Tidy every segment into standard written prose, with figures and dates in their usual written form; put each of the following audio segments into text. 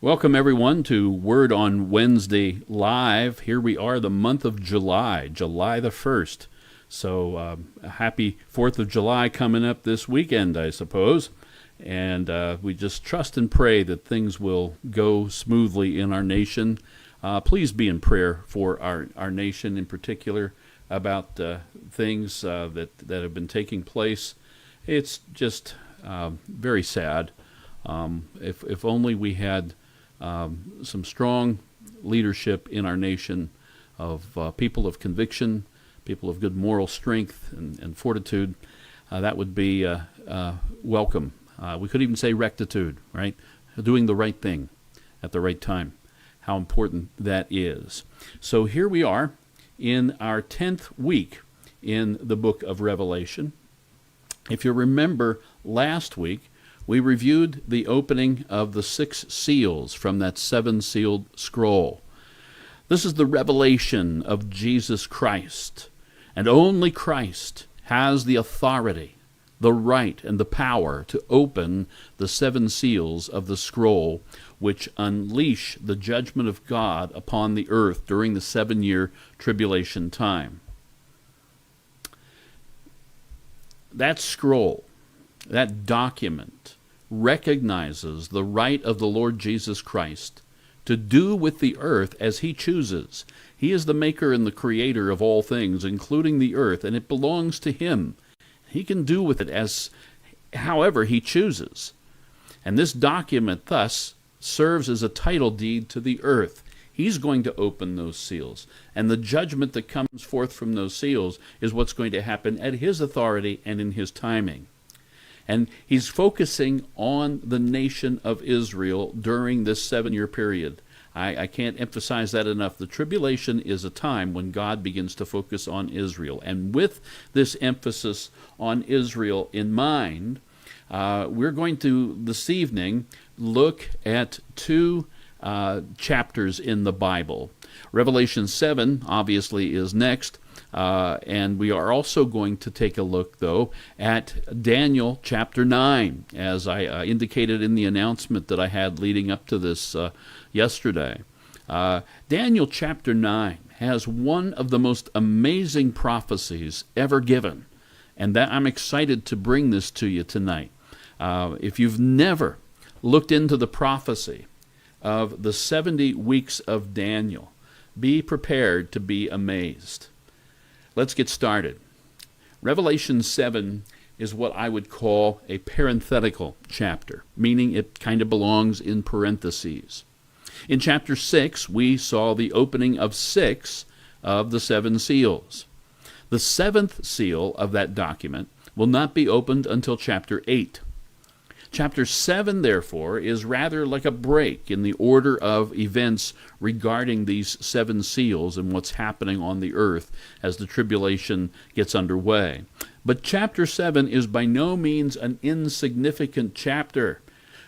Welcome, everyone, to Word on Wednesday Live. Here we are, the month of July, July the 1st. So, happy 4th of July coming up this weekend, I suppose. And we just trust and pray that things will go smoothly in our nation. Please be in prayer for our nation in particular about things that have been taking place. It's just very sad. If only we had some strong leadership in our nation of people of conviction, people of good moral strength and fortitude, that would be welcome. We could even say rectitude, right? Doing the right thing at the right time. How important that is. So here we are in our 10th week in the book of Revelation. If you remember last week, we reviewed the opening of the 6 seals from that 7-sealed scroll. This is the revelation of Jesus Christ, and only Christ has the authority, the right, and the power to open the 7 seals of the scroll, which unleash the judgment of God upon the earth during the 7-year tribulation time. That scroll, that document, recognizes the right of the Lord Jesus Christ to do with the earth as he chooses. He is the maker and the creator of all things, including the earth, and it belongs to him. He can do with it as however he chooses. And this document thus serves as a title deed to the earth. He's going to open those seals, and the judgment that comes forth from those seals is what's going to happen at his authority and in his timing. And he's focusing on the nation of Israel during this 7-year period. I can't emphasize that enough. The tribulation is a time when God begins to focus on Israel. And with this emphasis on Israel in mind, we're going to, this evening, look at 2 chapters in the Bible. Revelation 7, obviously, is next. And we are also going to take a look, though, at Daniel chapter 9, as I indicated in the announcement that I had leading up to this yesterday. Daniel chapter 9 has one of the most amazing prophecies ever given, and that I'm excited to bring this to you tonight. If you've never looked into the prophecy of the 70 weeks of Daniel, be prepared to be amazed. Let's get started. Revelation 7 is what I would call a parenthetical chapter, meaning it kind of belongs in parentheses. In chapter 6, we saw the opening of 6 of the 7 seals. The 7th seal of that document will not be opened until chapter 8. Chapter 7, therefore, is rather like a break in the order of events regarding these 7 seals and what's happening on the earth as the tribulation gets underway. But chapter 7 is by no means an insignificant chapter.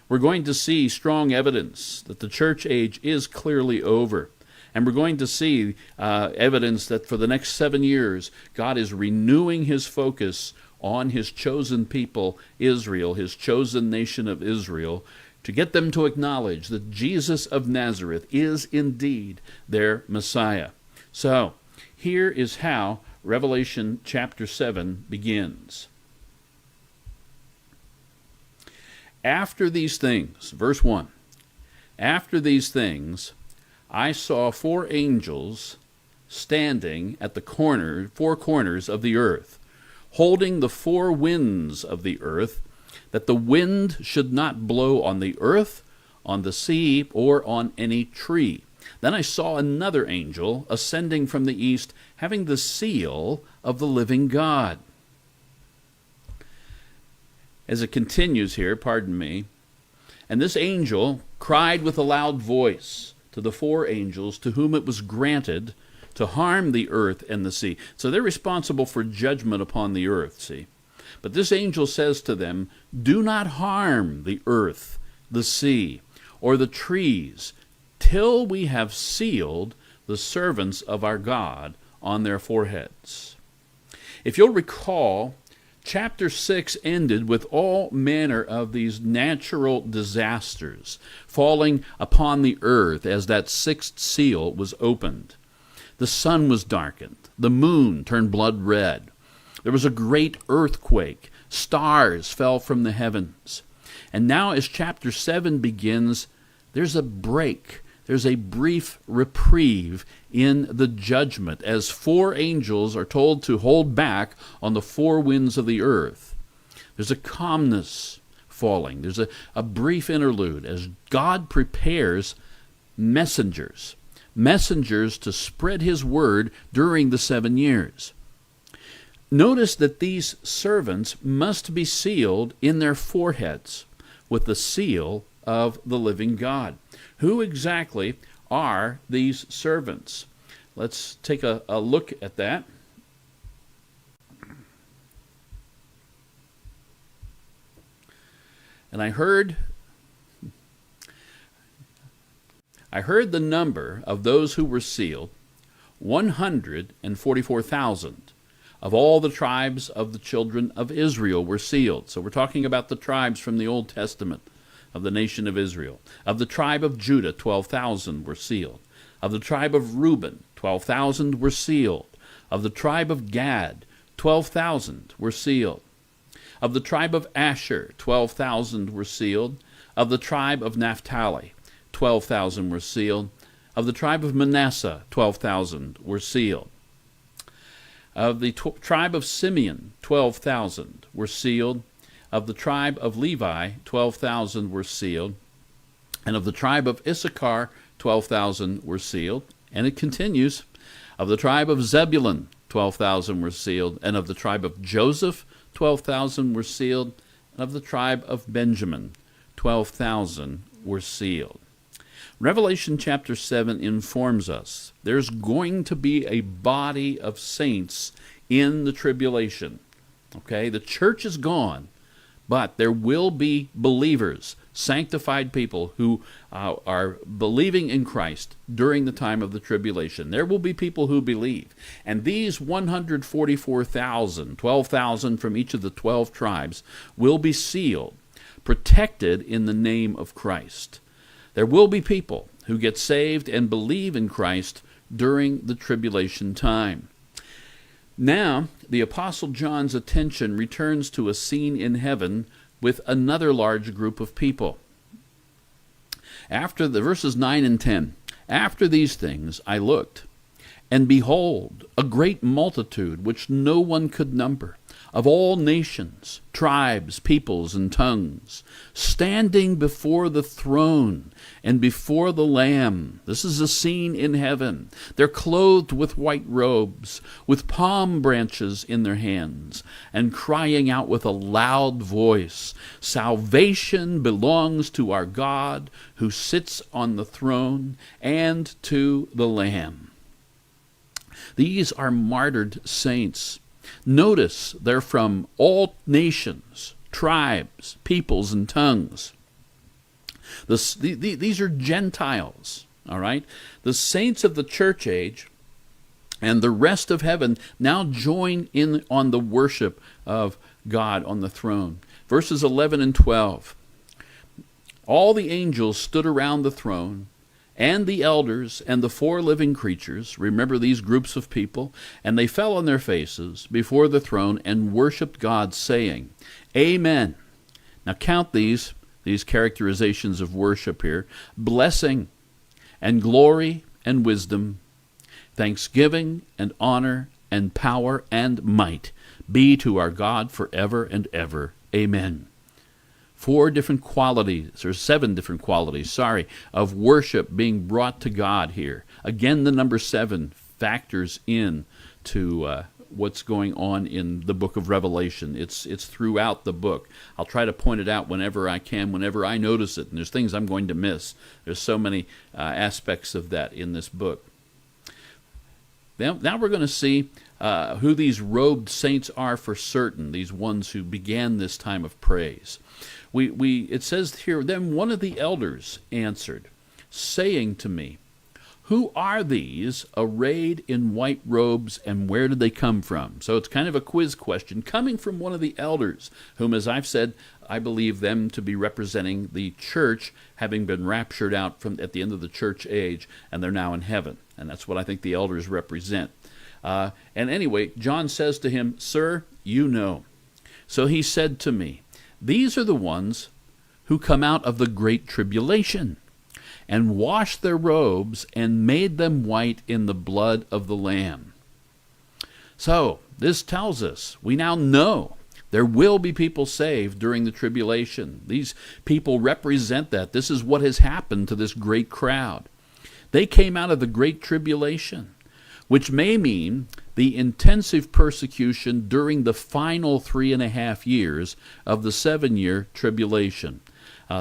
We're going to see strong evidence that the church age is clearly over. And we're going to see evidence that for the next 7 years, God is renewing his focus on his chosen people, Israel, his chosen nation of Israel, to get them to acknowledge that Jesus of Nazareth is indeed their Messiah. So, here is how Revelation chapter 7 begins. After these things, verse 1, after these things, I saw 4 angels standing at the 4 corners of the earth, holding the 4 winds of the earth, that the wind should not blow on the earth, on the sea, or on any tree. Then I saw another angel ascending from the east, having the seal of the living God. As it continues here, pardon me, and this angel cried with a loud voice to the 4 angels to whom it was granted to harm the earth and the sea. So they're responsible for judgment upon the earth, see. But this angel says to them, do not harm the earth, the sea, or the trees, till we have sealed the servants of our God on their foreheads. If you'll recall, Chapter 6 ended with all manner of these natural disasters falling upon the earth as that sixth seal was opened. The sun was darkened. The moon turned blood red. There was a great earthquake. Stars fell from the heavens. And now as chapter 7 begins, there's a break. There's a brief reprieve in the judgment as 4 angels are told to hold back on the 4 winds of the earth. There's a calmness falling. There's a brief interlude as God prepares messengers to spread his word during the 7 years. Notice that these servants must be sealed in their foreheads with the seal of the living God. Who exactly are these servants? Let's take a look at that. And I heard the number of those who were sealed, 144,000 of all the tribes of the children of Israel were sealed. So we're talking about the tribes from the Old Testament of the nation of Israel. Of the tribe of Judah, 12,000 were sealed. Of the tribe of Reuben, 12,000 were sealed. Of the tribe of Gad, 12,000 were sealed. Of the tribe of Asher, 12,000 were sealed. Of the tribe of Naphtali, 12,000 were sealed. Of the tribe of Manasseh, 12,000 were sealed. Of the tribe of Simeon, 12,000 were sealed. Of the tribe of Levi, 12,000 were sealed. And of the tribe of Issachar, 12,000 were sealed. And it continues. Of the tribe of Zebulun, 12,000 were sealed. And of the tribe of Joseph, 12,000 were sealed. And of the tribe of Benjamin, 12,000 were sealed. Revelation chapter 7 informs us there's going to be a body of saints in the tribulation. Okay, the church is gone, but there will be believers, sanctified people who are believing in Christ during the time of the tribulation. There will be people who believe. And these 144,000, 12,000 from each of the 12 tribes, will be sealed, protected in the name of Christ. There will be people who get saved and believe in Christ during the tribulation time. Now, the Apostle John's attention returns to a scene in heaven with another large group of people. After the verses 9 and 10, after these things I looked, and behold, a great multitude which no one could number, of all nations, tribes, peoples, and tongues, standing before the throne and before the Lamb. This is a scene in heaven. They're clothed with white robes, with palm branches in their hands, and crying out with a loud voice, "Salvation belongs to our God who sits on the throne and to the Lamb." These are martyred saints. Notice they're from all nations, tribes, peoples, and tongues. These are Gentiles, all right? The saints of the church age and the rest of heaven now join in on the worship of God on the throne. Verses 11 and 12. All the angels stood around the throne, and the elders and the 4 living creatures, remember these groups of people, and they fell on their faces before the throne and worshiped God, saying, Amen. Now count these characterizations of worship here: blessing and glory and wisdom, thanksgiving and honor and power and might be to our God forever and ever. Amen. 7 different qualities, of worship being brought to God here. Again, the number 7 factors in to what's going on in the book of Revelation. It's throughout the book. I'll try to point it out whenever I can, whenever I notice it, and there's things I'm going to miss. There's so many aspects of that in this book. Now we're going to see who these robed saints are for certain, these ones who began this time of praise. It says here, then one of the elders answered, saying to me, Who are these arrayed in white robes, and where did they come from? So it's kind of a quiz question coming from one of the elders, whom, as I've said, I believe them to be representing the church, having been raptured out from at the end of the church age, and they're now in heaven. And that's what I think the elders represent. And anyway, John says to him, "Sir, you know." So he said to me, "These are the ones who come out of the great tribulation, and washed their robes and made them white in the blood of the Lamb." So this tells us, we now know there will be people saved during the tribulation. These people represent that. This is what has happened to this great crowd. They came out of the great tribulation, which may mean the intensive persecution during the final 3.5 years of the 7-year tribulation.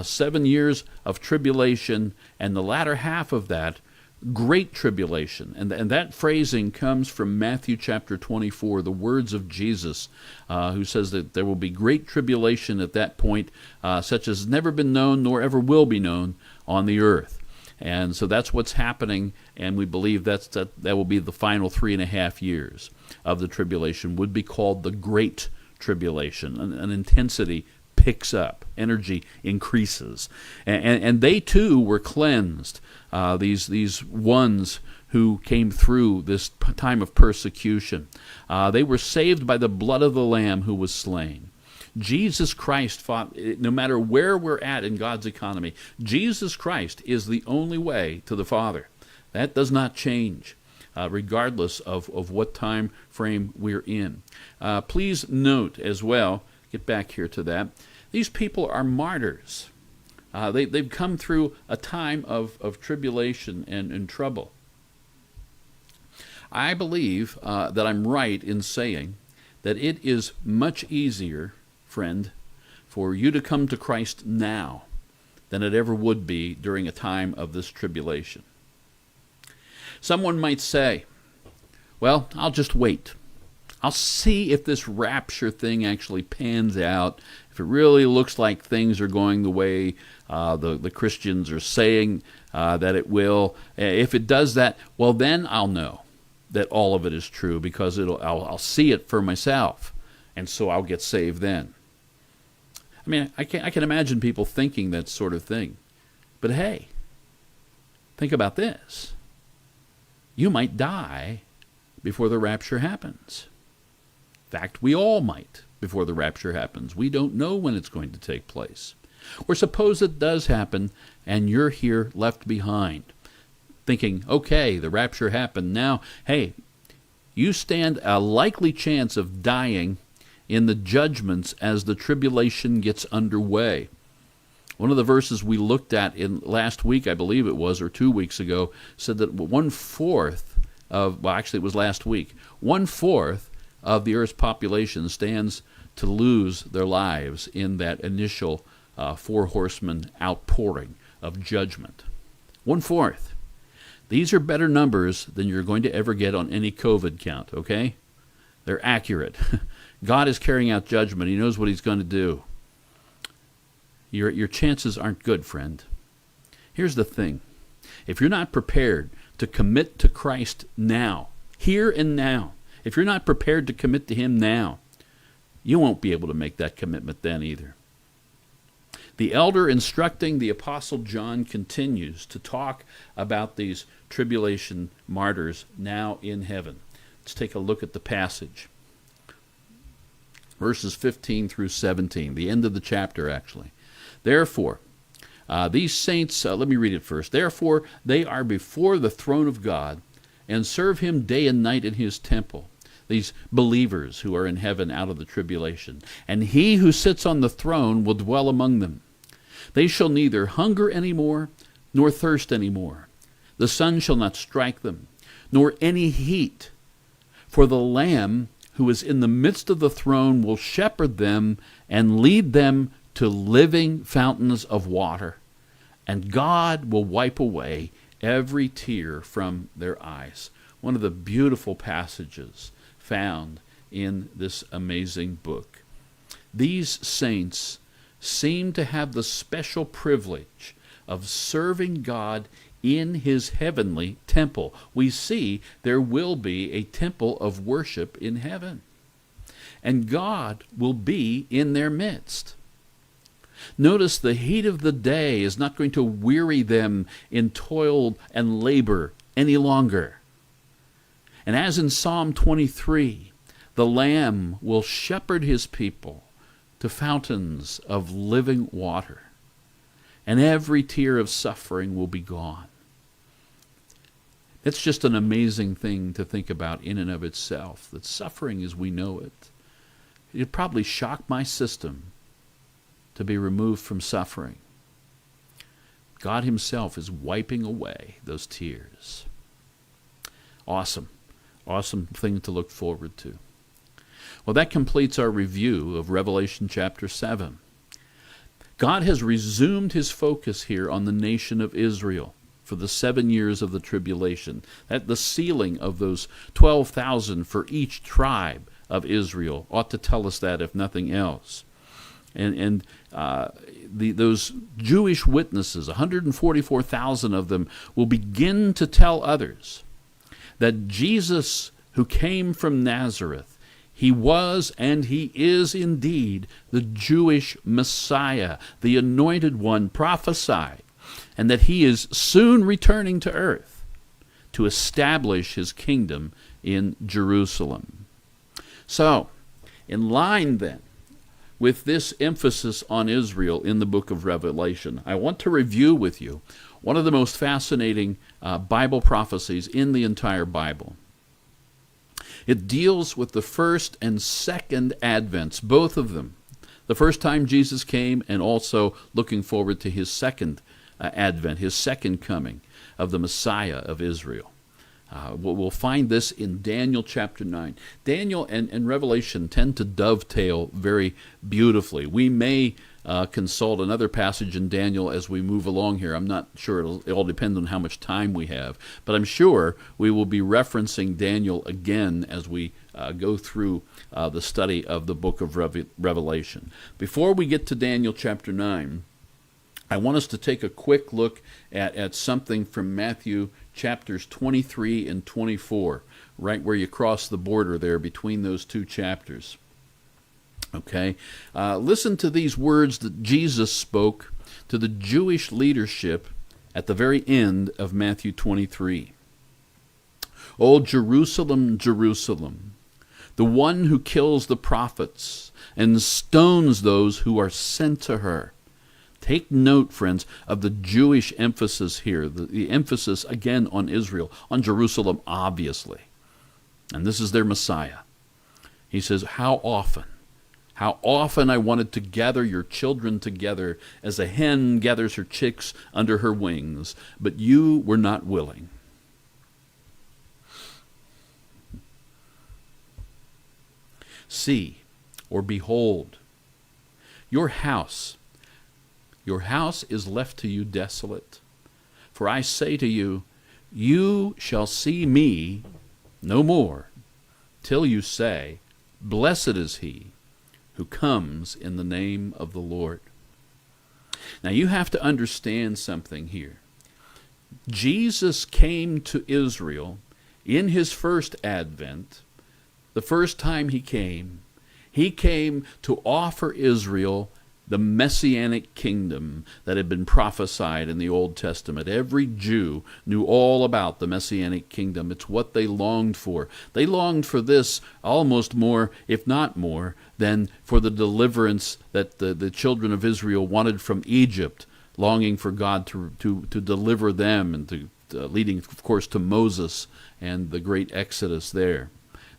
7 years of tribulation, and the latter half of that, great tribulation. And that phrasing comes from Matthew chapter 24, the words of Jesus, who says that there will be great tribulation at that point, such as never been known nor ever will be known on the earth. And so that's what's happening, and we believe that will be the final 3.5 years of the tribulation, would be called the Great Tribulation. An intensity picks up, energy increases, and they too were cleansed. These ones who came through this time of persecution, they were saved by the blood of the Lamb who was slain. Jesus Christ fought, no matter where we're at in God's economy, Jesus Christ is the only way to the Father. That does not change, regardless of what time frame we're in. Please note as well, get back here to that, these people are martyrs. They've come through a time of tribulation and trouble. I believe that I'm right in saying that it is much easier, friend, for you to come to Christ now than it ever would be during a time of this tribulation. Someone might say, well, I'll just wait. I'll see if this rapture thing actually pans out, if it really looks like things are going the way the Christians are saying that it will. If it does that, well, then I'll know that all of it is true, because I'll see it for myself, and so I'll get saved then. I mean, I can imagine people thinking that sort of thing. But hey, think about this. You might die before the rapture happens. In fact, we all might before the rapture happens. We don't know when it's going to take place. Or suppose it does happen and you're here left behind, thinking, okay, the rapture happened. Now, hey, you stand a likely chance of dying in the judgments as the tribulation gets underway. One of the verses we looked at in last week, I believe it was, or 2 weeks ago, said that 1/4 of, well, actually it was last week, 1/4 of the earth's population stands to lose their lives in that initial 4 horsemen outpouring of judgment. 1/4. These are better numbers than you're going to ever get on any COVID count, okay? They're accurate. God is carrying out judgment. He knows what he's going to do. Your chances aren't good, friend. Here's the thing. If you're not prepared to commit to Christ now, here and now, if you're not prepared to commit to him now, you won't be able to make that commitment then either. The elder instructing the Apostle John continues to talk about these tribulation martyrs now in heaven. Let's take a look at the passage. Verses 15 through 17, the end of the chapter actually. Therefore, these saints, let me read it first. Therefore, they are before the throne of God and serve him day and night in his temple. These believers who are in heaven out of the tribulation. And he who sits on the throne will dwell among them. They shall neither hunger any more, nor thirst any more. The sun shall not strike them, nor any heat. For the Lamb who is in the midst of the throne will shepherd them and lead them to living fountains of water. And God will wipe away every tear from their eyes. One of the beautiful passages found in this amazing book. These saints seem to have the special privilege of serving God in his heavenly temple. We see there will be a temple of worship in heaven, and God will be in their midst. Notice the heat of the day is not going to weary them in toil and labor any longer. And as in Psalm 23, the Lamb will shepherd his people to fountains of living water, and every tear of suffering will be gone. It's just an amazing thing to think about in and of itself, that suffering as we know it, it'd probably shock my system to be removed from suffering. God himself is wiping away those tears. Awesome. Awesome thing to look forward to. Well, that completes our review of Revelation chapter 7. God has resumed his focus here on the nation of Israel for the 7 years of the tribulation. That the sealing of those 12,000 for each tribe of Israel ought to tell us that, if nothing else. And those Jewish witnesses, 144,000 of them, will begin to tell others that Jesus, who came from Nazareth, he was and he is indeed the Jewish Messiah, the anointed one prophesied, and that he is soon returning to earth to establish his kingdom in Jerusalem. So, in line then with this emphasis on Israel in the book of Revelation, I want to review with you one of the most fascinating Bible prophecies in the entire Bible. It deals with the first and second advents, both of them. The first time Jesus came, and also looking forward to his second advent, his second coming of the Messiah of Israel. We'll find this in Daniel chapter 9. Daniel and Revelation tend to dovetail very beautifully. We may consult another passage in Daniel as we move along here. I'm not sure. It'll all depend on how much time we have. But I'm sure we will be referencing Daniel again as we go through the study of the book of Revelation. Before we get to Daniel chapter 9, I want us to take a quick look at something from Matthew chapters 23 and 24, right where you cross the border there between those two chapters. Okay? Listen to these words that Jesus spoke to the Jewish leadership at the very end of Matthew 23. "O Jerusalem, Jerusalem, the one who kills the prophets and stones those who are sent to her." Take note, friends, of the Jewish emphasis here, the emphasis again on Israel, on Jerusalem, obviously. And this is their Messiah. He says, how often I wanted to gather your children together as a hen gathers her chicks under her wings, but you were not willing. See, or behold, your house is left to you desolate. For I say to you, you shall see me no more, till you say, Blessed is he who comes in the name of the Lord. Now you have to understand something here. Jesus came to Israel in his first advent. The first time he came to offer Israel the Messianic kingdom that had been prophesied in the Old Testament. Every Jew knew all about the Messianic kingdom. It's what they longed for. They longed for this almost more, if not more, than for the deliverance that the children of Israel wanted from Egypt, longing for God to deliver them, and leading, of course, to Moses and the great Exodus there.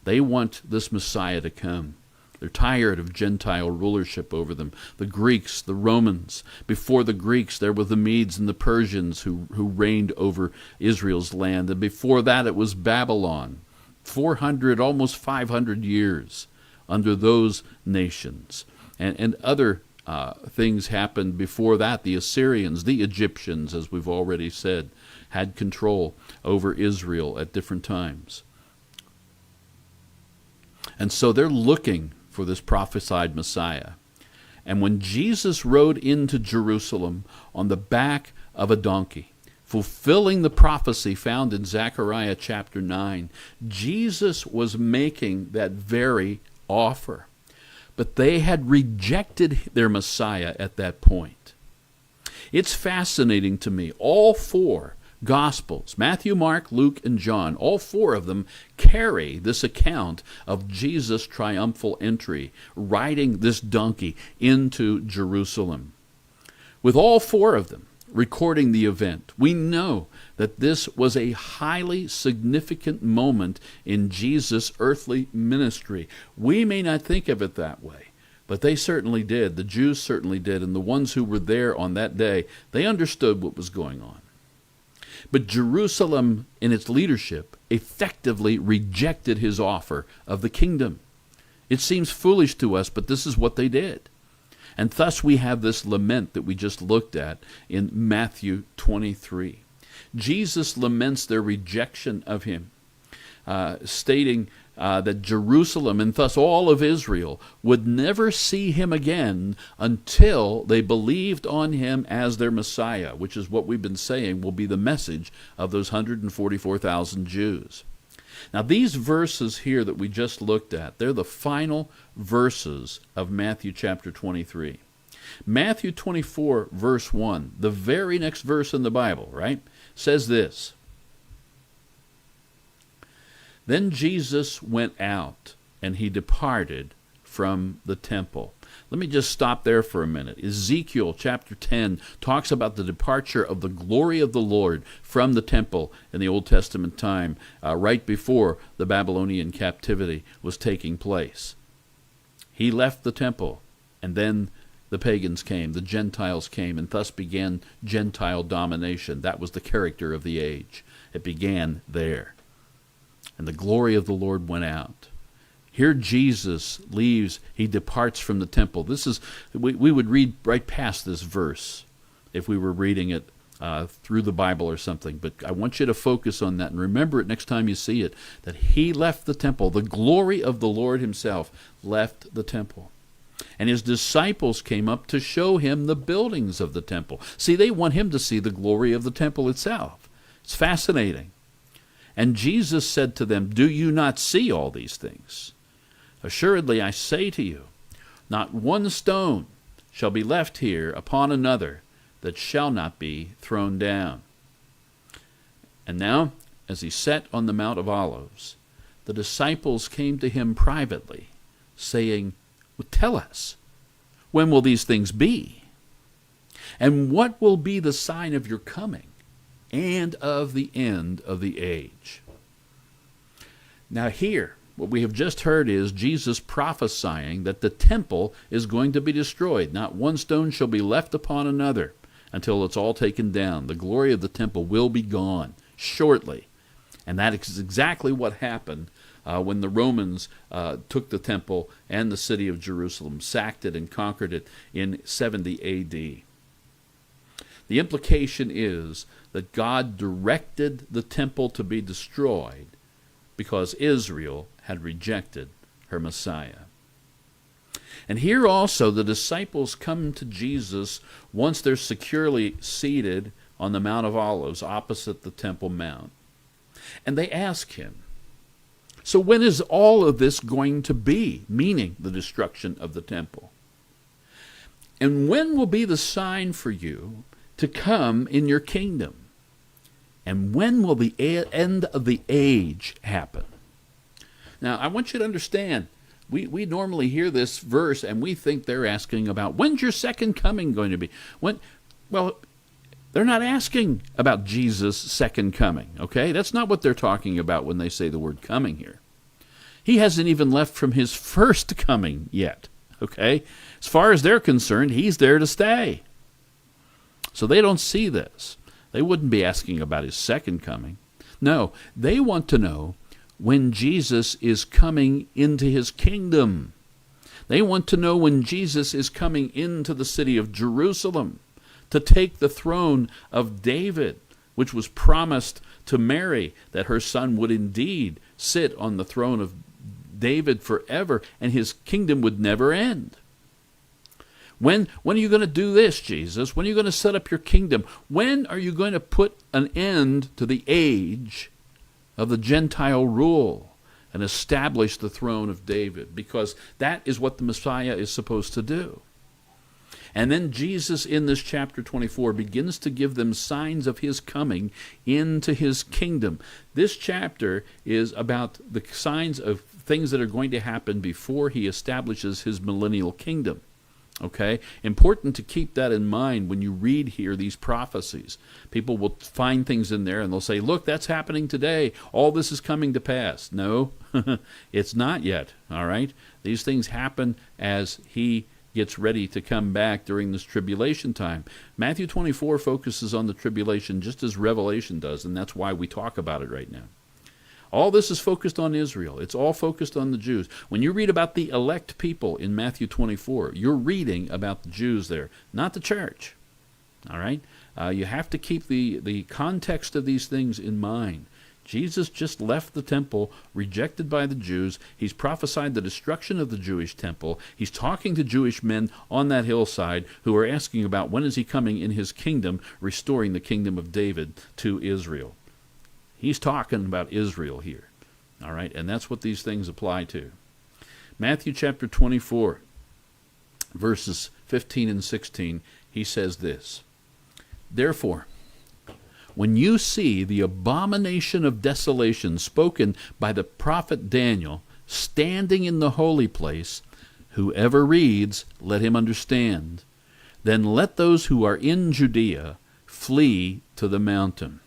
They want this Messiah to come. They're tired of Gentile rulership over them. The Greeks, the Romans. Before the Greeks, there were the Medes and the Persians who reigned over Israel's land. And before that, it was Babylon. 400, almost 500 years under those nations. And other things happened before that. The Assyrians, the Egyptians, as we've already said, had control over Israel at different times. And so they're looking for this prophesied Messiah. And when Jesus rode into Jerusalem on the back of a donkey, fulfilling the prophecy found in Zechariah chapter 9. Jesus was making that very offer. But they had rejected their Messiah at that point. It's fascinating to me. All four Gospels, Matthew, Mark, Luke, and John, all four of them carry this account of Jesus' triumphal entry, riding this donkey into Jerusalem. With all four of them recording the event, we know that this was a highly significant moment in Jesus' earthly ministry. We may not think of it that way, but they certainly did. The Jews certainly did, and the ones who were there on that day, they understood what was going on. But Jerusalem, in its leadership, effectively rejected his offer of the kingdom. It seems foolish to us, but this is what they did. And thus we have this lament that we just looked at in Matthew 23. Jesus laments their rejection of him, stating that Jerusalem and thus all of Israel would never see him again until they believed on him as their Messiah, which is what we've been saying will be the message of those 144,000 Jews. Now, these verses here that we just looked at, they're the final verses of Matthew chapter 23. Matthew 24, verse 1, the very next verse in the Bible, right, says this: Then Jesus went out, and he departed from the temple. Let me just stop there for a minute. Ezekiel chapter 10 talks about the departure of the glory of the Lord from the temple in the Old Testament time, right before the Babylonian captivity was taking place. He left the temple, and then the pagans came, the Gentiles came, and thus began Gentile domination. That was the character of the age. It began there. And the glory of the Lord went out. Here Jesus leaves, he departs from the temple. This is, we would read right past this verse if we were reading it through the Bible or something. But I want you to focus on that and remember it next time you see it, that he left the temple. The glory of the Lord himself left the temple. And his disciples came up to show him the buildings of the temple. See, they want him to see the glory of the temple itself. It's fascinating. And Jesus said to them, Do you not see all these things? Assuredly, I say to you, not one stone shall be left here upon another that shall not be thrown down. And now, as he sat on the Mount of Olives, the disciples came to him privately, saying, well, tell us, when will these things be? And what will be the sign of your coming and of the end of the age? Now here, what we have just heard is Jesus prophesying that the temple is going to be destroyed. Not one stone shall be left upon another until it's all taken down. The glory of the temple will be gone shortly. And that is exactly what happened when the Romans took the temple and the city of Jerusalem, sacked it and conquered it in 70 A.D. The implication is that God directed the temple to be destroyed because Israel had rejected her Messiah. And here also the disciples come to Jesus once they're securely seated on the Mount of Olives opposite the Temple Mount. And they ask him, so when is all of this going to be, meaning the destruction of the temple? And when will be the sign for you to come in your kingdom? And when will the end of the age happen? Now, I want you to understand, we normally hear this verse and we think they're asking about, when's your second coming going to be? Well, they're not asking about Jesus' second coming, okay? That's not what they're talking about when they say the word coming here. He hasn't even left from his first coming yet, okay? As far as they're concerned, he's there to stay. So they don't see this. They wouldn't be asking about his second coming. No, they want to know when Jesus is coming into his kingdom. They want to know when Jesus is coming into the city of Jerusalem to take the throne of David, which was promised to Mary, that her son would indeed sit on the throne of David forever, and his kingdom would never end. When are you going to do this, Jesus? When are you going to set up your kingdom? When are you going to put an end to the age of the Gentile rule and establish the throne of David? Because that is what the Messiah is supposed to do. And then Jesus in this chapter 24 begins to give them signs of his coming into his kingdom. This chapter is about the signs of things that are going to happen before he establishes his millennial kingdom. Okay? Important to keep that in mind when you read here these prophecies. People will find things in there and they'll say, look, that's happening today. All this is coming to pass. No, it's not yet. All right? These things happen as he gets ready to come back during this tribulation time. Matthew 24 focuses on the tribulation just as Revelation does, and that's why we talk about it right now. All this is focused on Israel. It's all focused on the Jews. When you read about the elect people in Matthew 24, you're reading about the Jews there, not the church. All right? You have to keep the context of these things in mind. Jesus just left the temple, rejected by the Jews. He's prophesied the destruction of the Jewish temple. He's talking to Jewish men on that hillside who are asking about when is he coming in his kingdom, restoring the kingdom of David to Israel. He's talking about Israel here. All right, and that's what these things apply to. Matthew chapter 24, verses 15 and 16, he says this, "Therefore, when you see the abomination of desolation spoken by the prophet Daniel standing in the holy place, whoever reads, let him understand. Then let those who are in Judea flee to the mountain."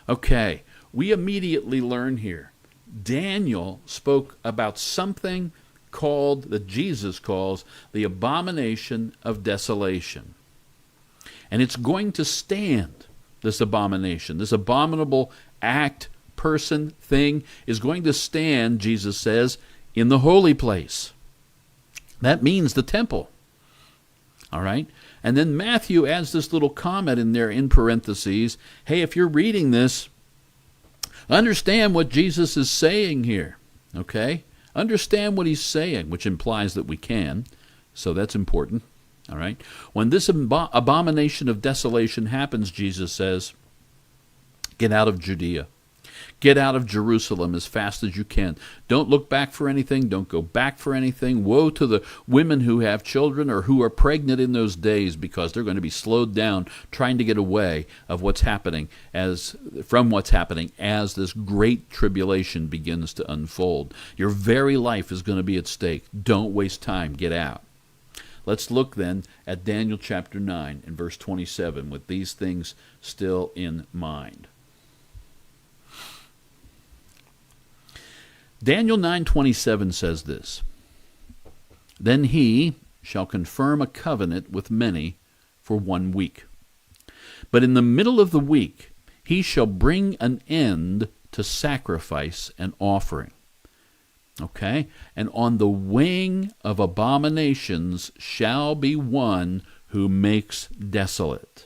Okay, we immediately learn here. Daniel spoke about something that Jesus calls the abomination of desolation. And it's going to stand. This abomination, this abominable act, person, thing, is going to stand, Jesus says, in the holy place. That means the temple. All right? And then Matthew adds this little comment in there in parentheses. Hey, if you're reading this, understand what Jesus is saying here. Okay? Understand what he's saying, which implies that we can. So that's important. All right. When this abomination of desolation happens, Jesus says, get out of Judea. Get out of Jerusalem as fast as you can. Don't look back for anything. Don't go back for anything. Woe to the women who have children or who are pregnant in those days, because they're going to be slowed down trying to get away from what's happening as this great tribulation begins to unfold. Your very life is going to be at stake. Don't waste time. Get out. Let's look then at Daniel chapter 9 and verse 27 with these things still in mind. Daniel 9:27 says this, "Then he shall confirm a covenant with many for 1 week. But in the middle of the week he shall bring an end to sacrifice and offering." Okay? "And on the wing of abominations shall be one who makes desolate,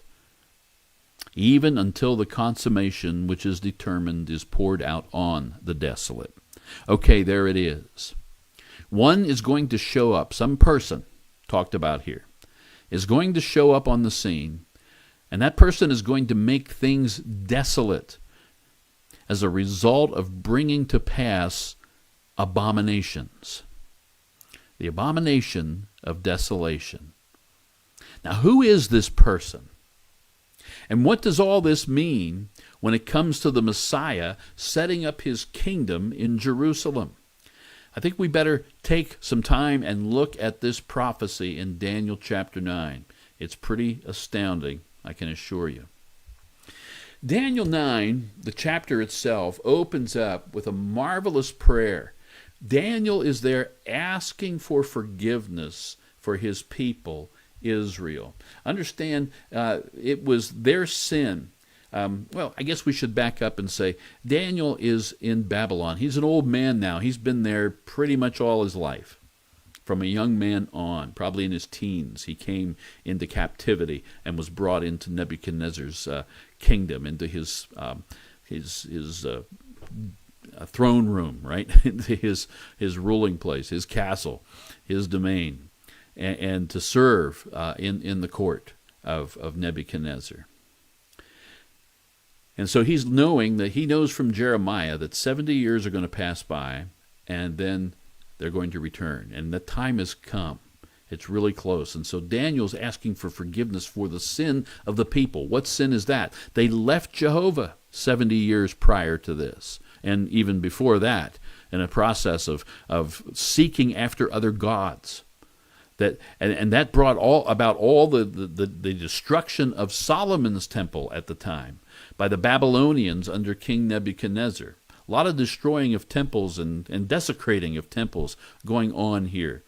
even until the consummation which is determined is poured out on the desolate." Okay, there it is. One is going to show up, some person talked about here, is going to show up on the scene, and that person is going to make things desolate as a result of bringing to pass abominations. The abomination of desolation. Now, who is this person? And what does all this mean when it comes to the Messiah setting up his kingdom in Jerusalem? I think we better take some time and look at this prophecy in Daniel chapter 9. It's pretty astounding, I can assure you. Daniel 9, the chapter itself, opens up with a marvelous prayer. Daniel is there asking for forgiveness for his people, Israel. Understand, it was their sin. Well, I guess we should back up and say Daniel is in Babylon. He's an old man now. He's been there pretty much all his life. From a young man on, probably in his teens, he came into captivity and was brought into Nebuchadnezzar's kingdom, into his throne room, right? Into his ruling place, his castle, his domain. and to serve in the court of Nebuchadnezzar. And so he knows from Jeremiah that 70 years are going to pass by, and then they're going to return. And the time has come. It's really close. And so Daniel's asking for forgiveness for the sin of the people. What sin is that? They left Jehovah 70 years prior to this, and even before that, in a process of seeking after other gods. And that brought about all the destruction of Solomon's temple at the time by the Babylonians under King Nebuchadnezzar. A lot of destroying of temples and desecrating of temples going on here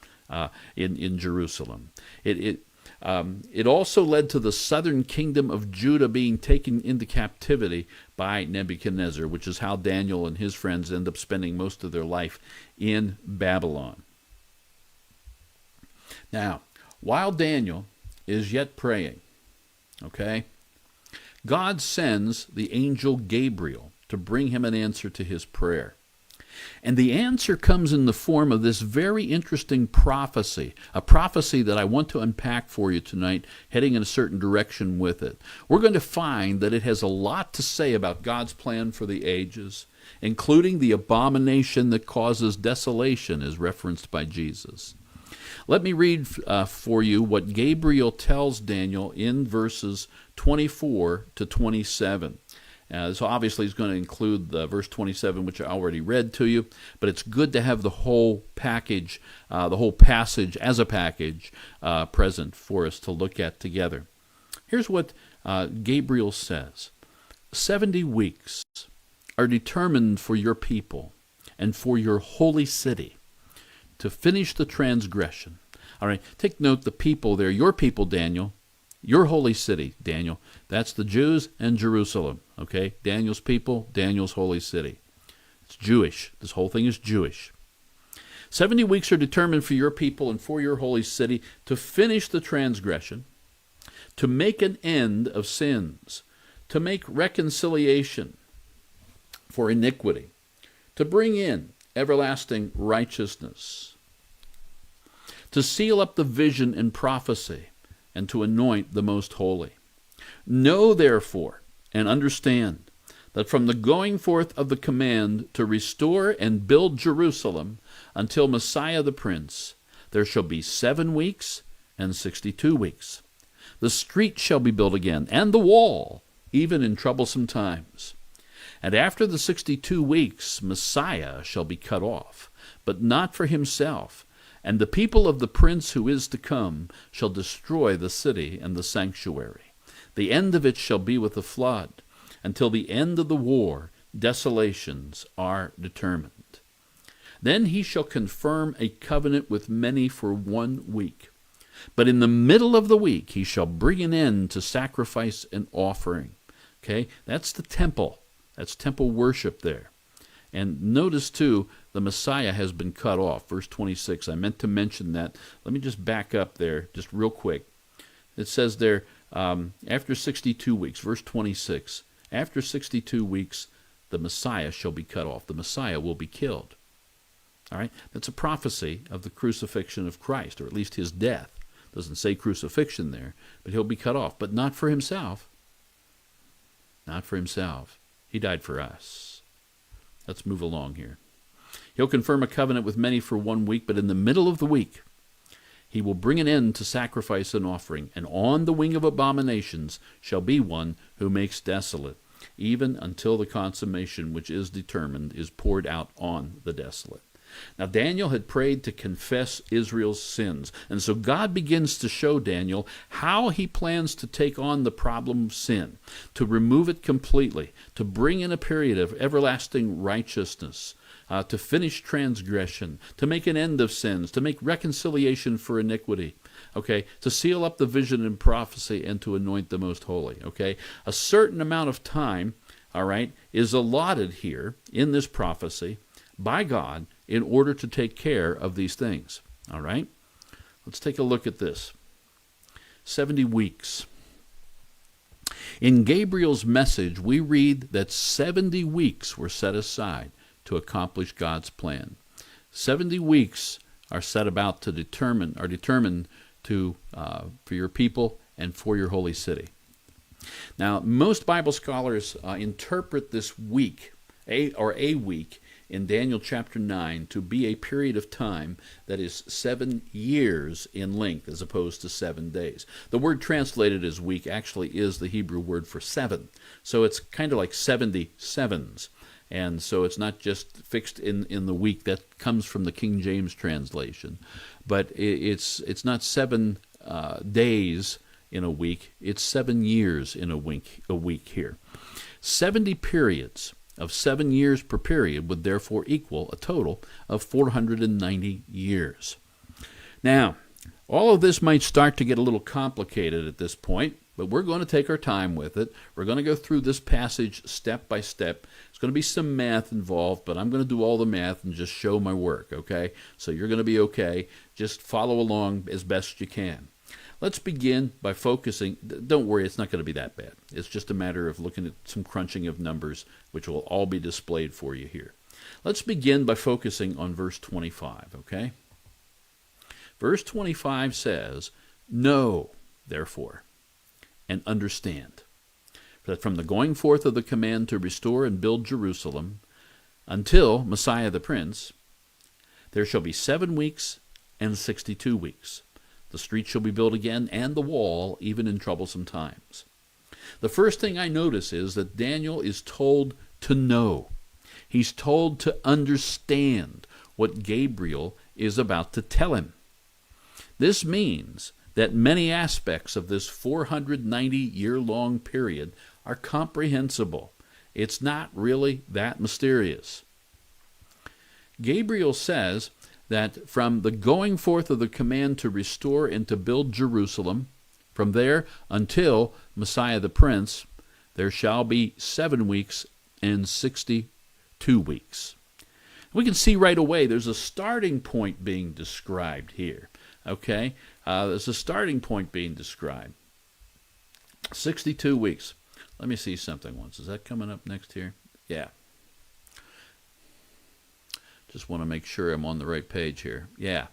in Jerusalem. It also led to the southern kingdom of Judah being taken into captivity by Nebuchadnezzar, which is how Daniel and his friends end up spending most of their life in Babylon. Now, while Daniel is yet praying, okay, God sends the angel Gabriel to bring him an answer to his prayer. And the answer comes in the form of this very interesting prophecy, a prophecy that I want to unpack for you tonight, heading in a certain direction with it. We're going to find that it has a lot to say about God's plan for the ages, including the abomination that causes desolation as referenced by Jesus. Let me read for you what Gabriel tells Daniel in verses 24 to 27. So obviously he's going to include verse 27, which I already read to you, but it's good to have the whole package, the whole passage as a package present for us to look at together. Here's what Gabriel says. 70 weeks are determined for your people and for your holy city to finish the transgression. All right, take note, the people there, your people, Daniel, your holy city, Daniel, that's the Jews and Jerusalem, okay? Daniel's people, Daniel's holy city. It's Jewish. This whole thing is Jewish. 70 weeks are determined for your people and for your holy city to finish the transgression, to make an end of sins, to make reconciliation for iniquity, to bring in everlasting righteousness, to seal up the vision and prophecy, and to anoint the most holy. Know therefore and understand that from the going forth of the command to restore and build Jerusalem until Messiah the Prince, there shall be 7 weeks and 62 weeks. The street shall be built again, and the wall, even in troublesome times. And after the 62 weeks, Messiah shall be cut off, but not for himself. And the people of the prince who is to come shall destroy the city and the sanctuary. The end of it shall be with a flood. Until the end of the war, desolations are determined. Then he shall confirm a covenant with many for 1 week. But in the middle of the week he shall bring an end to sacrifice and offering. Okay, that's the temple. That's temple worship there. And notice, too, the Messiah has been cut off. Verse 26, I meant to mention that. Let me just back up there just real quick. It says there, after 62 weeks, verse 26, after 62 weeks, the Messiah shall be cut off. The Messiah will be killed. All right? That's a prophecy of the crucifixion of Christ, or at least his death. It doesn't say crucifixion there, but he'll be cut off. But not for himself. Not for himself. He died for us. Let's move along here. He'll confirm a covenant with many for 1 week, but in the middle of the week, he will bring an end to sacrifice and offering, and on the wing of abominations shall be one who makes desolate, even until the consummation which is determined is poured out on the desolate. Now Daniel had prayed to confess Israel's sins, and so God begins to show Daniel how he plans to take on the problem of sin, to remove it completely, to bring in a period of everlasting righteousness, to finish transgression, to make an end of sins, to make reconciliation for iniquity, okay, to seal up the vision and prophecy, and to anoint the most holy, okay. A certain amount of time, all right, is allotted here in this prophecy by God in order to take care of these things, all right. Let's take a look at this. 70 weeks. In Gabriel's message, we read that 70 weeks were set aside to accomplish God's plan. 70 weeks are set about to determined to for your people and for your holy city. Now, most Bible scholars interpret this week, a week, in Daniel chapter 9 to be a period of time that is 7 years in length as opposed to 7 days. The word translated as week actually is the Hebrew word for 7. So it's kind of like 77s. And so it's not just fixed in the week. That comes from the King James translation. But it's not 7 days in a week. It's 7 years in a week here. 70 periods of 7 years per period would therefore equal a total of 490 years. Now, all of this might start to get a little complicated at this point, but we're going to take our time with it. We're going to go through this passage step by step. There's going to be some math involved, but I'm going to do all the math and just show my work, okay? So you're going to be okay. Just follow along as best you can. Let's begin by focusing. Don't worry, it's not going to be that bad. It's just a matter of looking at some crunching of numbers, which will all be displayed for you here. Let's begin by focusing on verse 25, okay? Verse 25 says, "Know, therefore, and understand, that from the going forth of the command to restore and build Jerusalem until Messiah the Prince, there shall be 7 weeks and 62 weeks. The street shall be built again, and the wall, even in troublesome times." The first thing I notice is that Daniel is told to know. He's told to understand what Gabriel is about to tell him. This means that many aspects of this 490-year-long period are comprehensible. It's not really that mysterious. Gabriel says that from the going forth of the command to restore and to build Jerusalem, from there until Messiah the Prince, there shall be 7 weeks and 62 weeks. We can see right away there's a starting point being described here. Okay? There's a starting point being described. 62 weeks. Let me see something once. Is that coming up next here? Yeah. Just want to make sure I'm on the right page here. Yeah.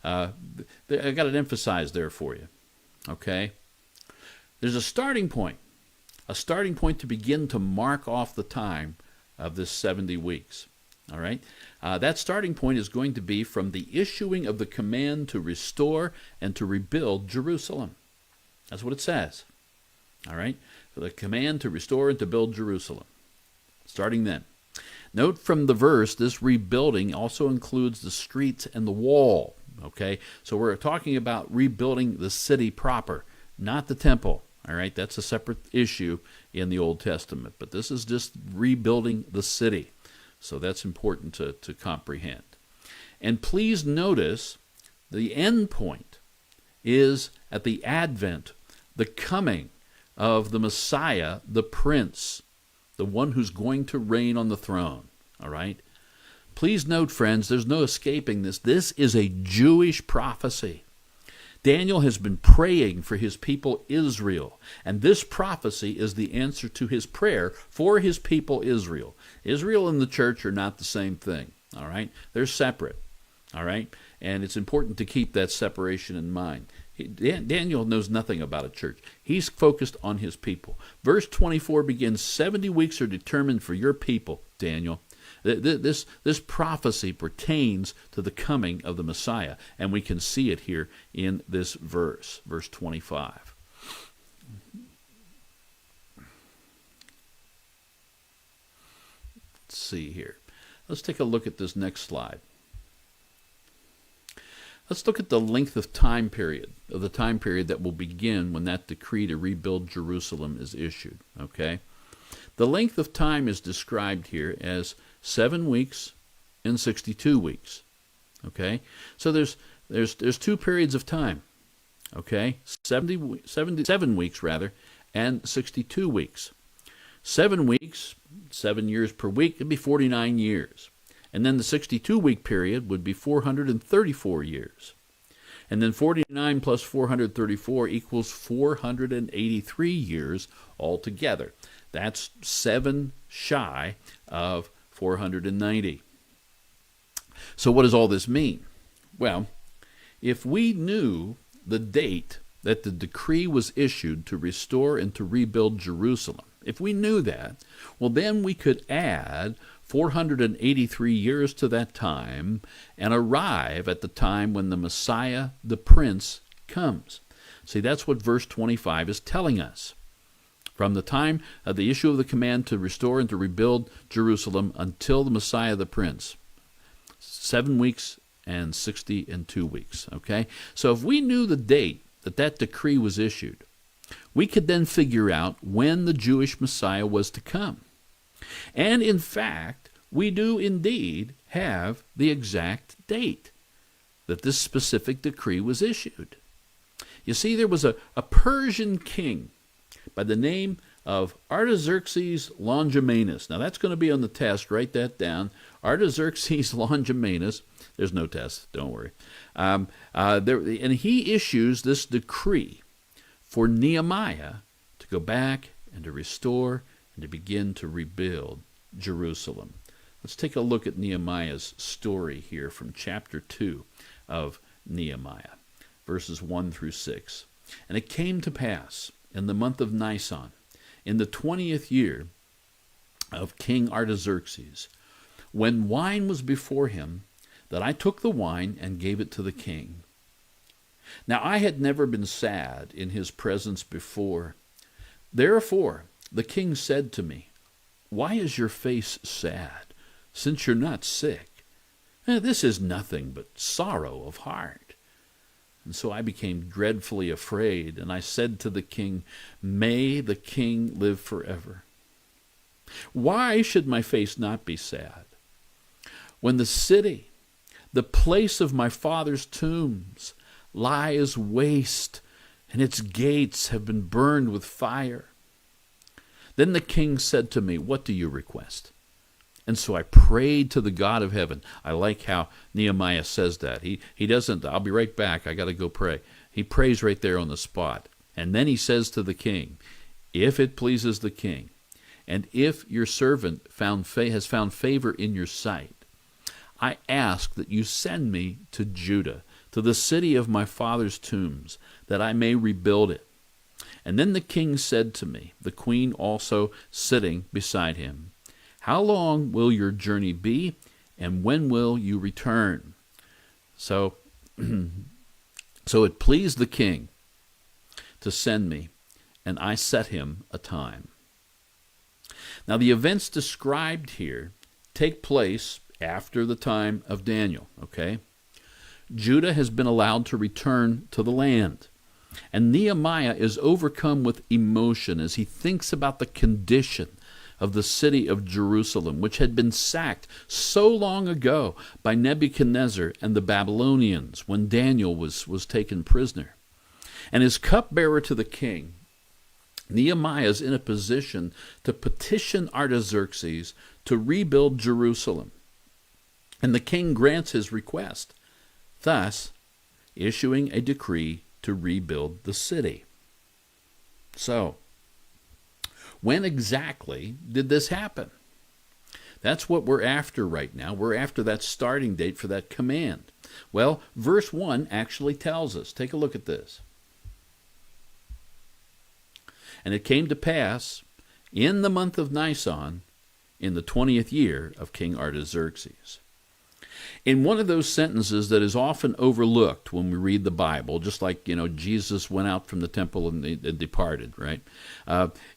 I got it emphasized there for you. Okay? There's a starting point to begin to mark off the time of this 70 weeks. All right? That starting point is going to be from the issuing of the command to restore and to rebuild Jerusalem. That's what it says. All right? So the command to restore and to build Jerusalem. Starting then. Note from the verse, this rebuilding also includes the streets and the wall. Okay? So we're talking about rebuilding the city proper, not the temple. All right? That's a separate issue in the Old Testament. But this is just rebuilding the city. So that's important to comprehend. And please notice the end point is at the advent, the coming of the Messiah, the Prince, the one who's going to reign on the throne. All right? Please note, friends, there's no escaping this. This is a Jewish prophecy. Daniel has been praying for his people Israel, and this prophecy is the answer to his prayer for his people Israel. Israel and the church are not the same thing, all right? They're separate, all right? And it's important to keep that separation in mind. Daniel knows nothing about a church. He's focused on his people. Verse 24 begins, 70 weeks are determined for your people, Daniel. This prophecy pertains to the coming of the Messiah, and we can see it here in this verse 25. Let's see here. Let's take a look at this next slide. Let's look at the length of time period, of the time period that will begin when that decree to rebuild Jerusalem is issued, okay? The length of time is described here as 7 weeks and 62 weeks. Okay? So there's 2 periods of time. Okay? 7 weeks rather, and 62 weeks. 7 weeks, 7 years per week, would be 49 years. And then the 62-week period would be 434 years. And then 49 plus 434 equals 483 years altogether. That's 7 shy of 490. So what does all this mean? Well, if we knew the date that the decree was issued to restore and to rebuild Jerusalem, if we knew that, well, then we could add 483 years to that time and arrive at the time when the Messiah, the Prince, comes. See, that's what verse 25 is telling us. From the time of the issue of the command to restore and to rebuild Jerusalem until the Messiah, the Prince. 7 weeks and 62 weeks, okay? So if we knew the date that that decree was issued, we could then figure out when the Jewish Messiah was to come. And in fact, we do indeed have the exact date that this specific decree was issued. You see, there was a Persian king by the name of Artaxerxes Longimanus. Now that's going to be on the test. Write that down. Artaxerxes Longimanus. There's no test. Don't worry. And he issues this decree for Nehemiah to go back and to restore and to begin to rebuild Jerusalem. Let's take a look at Nehemiah's story here from chapter 2 of Nehemiah, verses 1 through 6. And it came to pass in the month of Nisan, in the 20th year of King Artaxerxes, when wine was before him, that I took the wine and gave it to the king. Now I had never been sad in his presence before. Therefore the king said to me, "Why is your face sad, since you're not sick? This is nothing but sorrow of heart." And so I became dreadfully afraid, and I said to the king, "May the king live forever. Why should my face not be sad? When the city, the place of my father's tombs, lies waste, and its gates have been burned with fire." Then the king said to me, "What do you request?" And so I prayed to the God of heaven. I like how Nehemiah says that. He doesn't, "I'll be right back, I got to go pray." He prays right there on the spot. And then he says to the king, "If it pleases the king, and if your servant has found favor in your sight, I ask that you send me to Judah, to the city of my father's tombs, that I may rebuild it." And then the king said to me, the queen also sitting beside him, "How long will your journey be, and when will you return?" So it pleased the king to send me, and I set him a time. Now the events described here take place after the time of Daniel, okay? Judah has been allowed to return to the land. And Nehemiah is overcome with emotion as he thinks about the condition of the city of Jerusalem, which had been sacked so long ago by Nebuchadnezzar and the Babylonians when Daniel was taken prisoner. And as cupbearer to the king, Nehemiah is in a position to petition Artaxerxes to rebuild Jerusalem. And the king grants his request, thus issuing a decree to rebuild the city. So, when exactly did this happen? That's what we're after right now. We're after that starting date for that command. Well, verse 1 actually tells us. Take a look at this. And it came to pass in the month of Nisan, in the 20th year of King Artaxerxes. In one of those sentences that is often overlooked when we read the Bible, just like, Jesus went out from the temple and departed, right?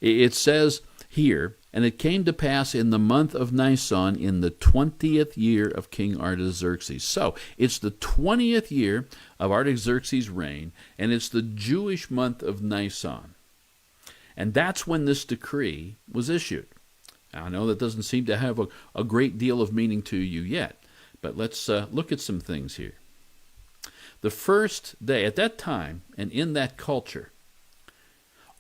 It says here, and it came to pass in the month of Nisan in the 20th year of King Artaxerxes. So it's the 20th year of Artaxerxes' reign, and it's the Jewish month of Nisan. And that's when this decree was issued. Now, I know that doesn't seem to have a great deal of meaning to you yet. But let's look at some things here. The first day, at that time and in that culture,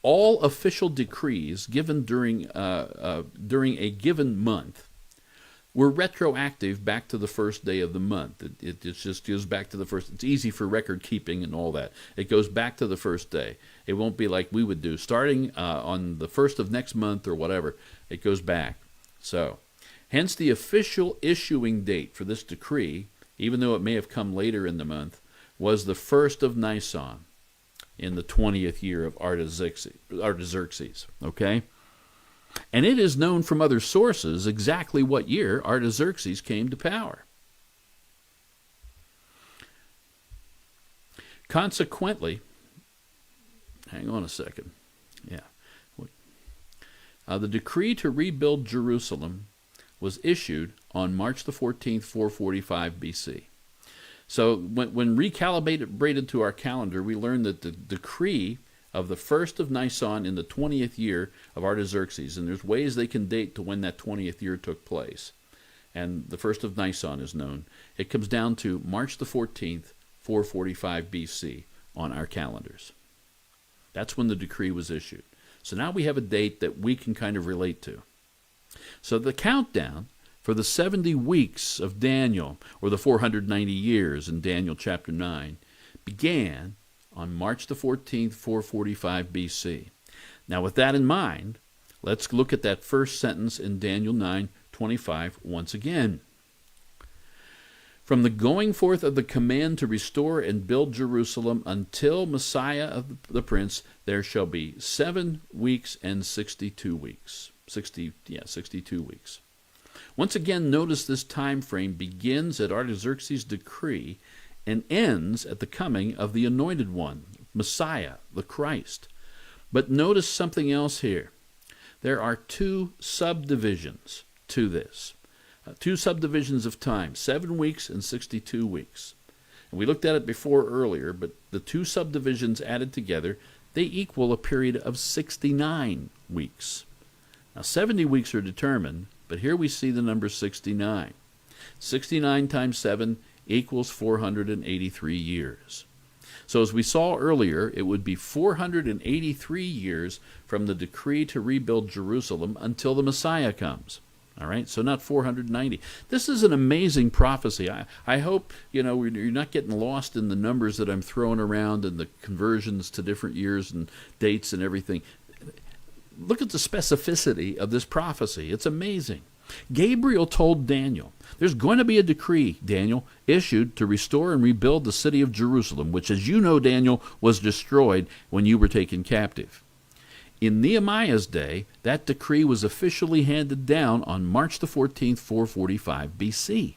all official decrees given during a given month were retroactive back to the first day of the month. It just goes back to the first. It's easy for record keeping and all that. It goes back to the first day. It won't be like we would do. Starting on the first of next month or whatever, it goes back. So, hence the official issuing date for this decree even though it may have come later in the month, was the first of Nisan in the 20th year of Artaxerxes. Okay? And it is known from other sources exactly what year Artaxerxes came to power. Consequently, hang on a second. Yeah. The decree to rebuild Jerusalem was issued on March the 14th, 445 BC. So when recalibrated to our calendar, we learn that the decree of the first of Nisan in the 20th year of Artaxerxes, and there's ways they can date to when that 20th year took place, and the first of Nisan is known. It comes down to March the 14th, 445 BC on our calendars. That's when the decree was issued. So now we have a date that we can kind of relate to. So the countdown for the 70 weeks of Daniel, or the 490 years in Daniel chapter 9, began on March the 14th, 445 BC. Now with that in mind, let's look at that first sentence in Daniel 9:25 once again. From the going forth of the command to restore and build Jerusalem until Messiah of the Prince, there shall be 7 weeks and 62 weeks. 62 weeks. Once again, notice this time frame begins at Artaxerxes' decree and ends at the coming of the Anointed One, Messiah, the Christ. But notice something else here. There are 2 subdivisions to this. 2 subdivisions of time, 7 weeks and 62 weeks. And we looked at it before earlier, but the 2 subdivisions added together, they equal a period of 69 weeks. Now 70 weeks are determined, but here we see the number 69. 69 times 7 equals 483 years. So as we saw earlier, it would be 483 years from the decree to rebuild Jerusalem until the Messiah comes. All right, so not 490. This is an amazing prophecy. I hope, you're not getting lost in the numbers that I'm throwing around and the conversions to different years and dates and everything. Look at the specificity of this prophecy. It's amazing. Gabriel told Daniel, there's going to be a decree, Daniel, issued to restore and rebuild the city of Jerusalem, which, as you know, Daniel, was destroyed when you were taken captive. In Nehemiah's day, that decree was officially handed down on March the 14th, 445 BC.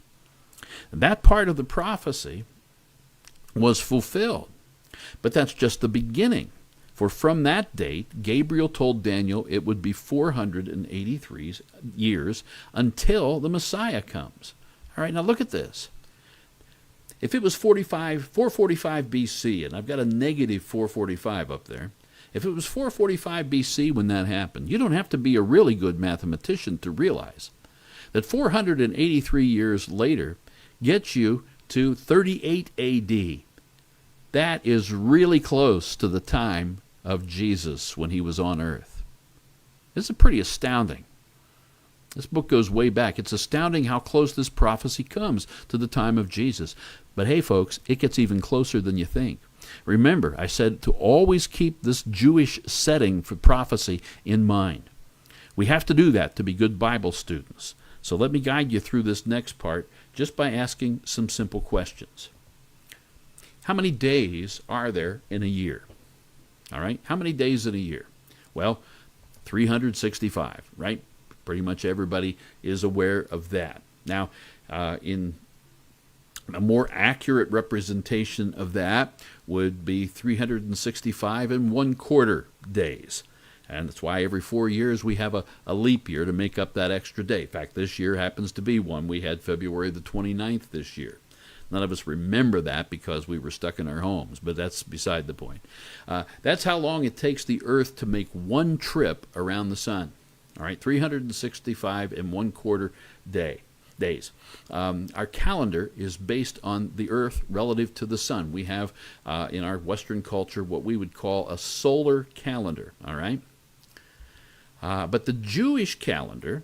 That part of the prophecy was fulfilled. But that's just the beginning. For from that date, Gabriel told Daniel it would be 483 years until the Messiah comes. All right, now look at this. If it was 445 BC, and I've got a negative 445 up there, if it was 445 BC when that happened, you don't have to be a really good mathematician to realize that 483 years later gets you to 38 AD. That is really close to the time of Jesus when he was on earth. This is pretty astounding. This book goes way back. It's astounding how close this prophecy comes to the time of Jesus. But hey, folks, it gets even closer than you think. Remember, I said to always keep this Jewish setting for prophecy in mind. We have to do that to be good Bible students. So let me guide you through this next part just by asking some simple questions. How many days are there in a year? All right, how many days in a year? Well, 365, right? Pretty much everybody is aware of that. Now, in a more accurate representation of that would be 365 and 1/4 days. And that's why every 4 years we have a leap year to make up that extra day. In fact, this year happens to be one. We had February the 29th this year. None of us remember that because we were stuck in our homes, but that's beside the point. That's how long it takes the Earth to make one trip around the sun. All right, 365 and 1/4 days. Our calendar is based on the Earth relative to the sun. We have, in our Western culture, what we would call a solar calendar, all right? But the Jewish calendar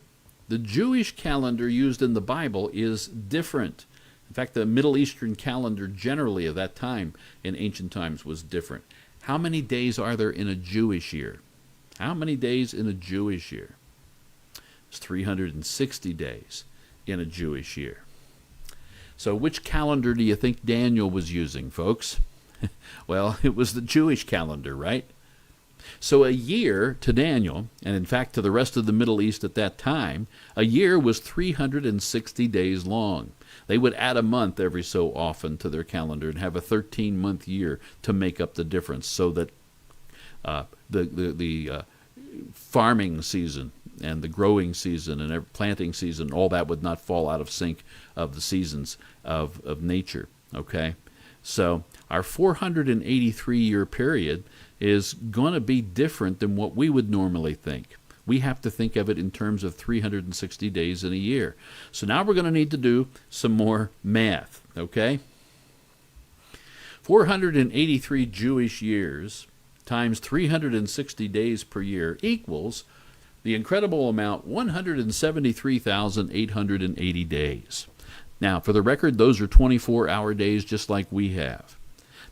used in the Bible is different. In fact, the Middle Eastern calendar generally of that time in ancient times was different. How many days are there in a Jewish year? How many days in a Jewish year? It's 360 days in a Jewish year. So which calendar do you think Daniel was using, folks? Well, it was the Jewish calendar, right? So a year to Daniel, and in fact to the rest of the Middle East at that time, a year was 360 days long. They would add a month every so often to their calendar and have a 13-month year to make up the difference, so that the farming season and the growing season and planting season, all that would not fall out of sync of the seasons of nature. Okay? So our 483-year period is going to be different than what we would normally think. We have to think of it in terms of 360 days in a year. So now we're going to need to do some more math, okay? 483 Jewish years times 360 days per year equals the incredible amount 173,880 days. Now, for the record, those are 24-hour days just like we have.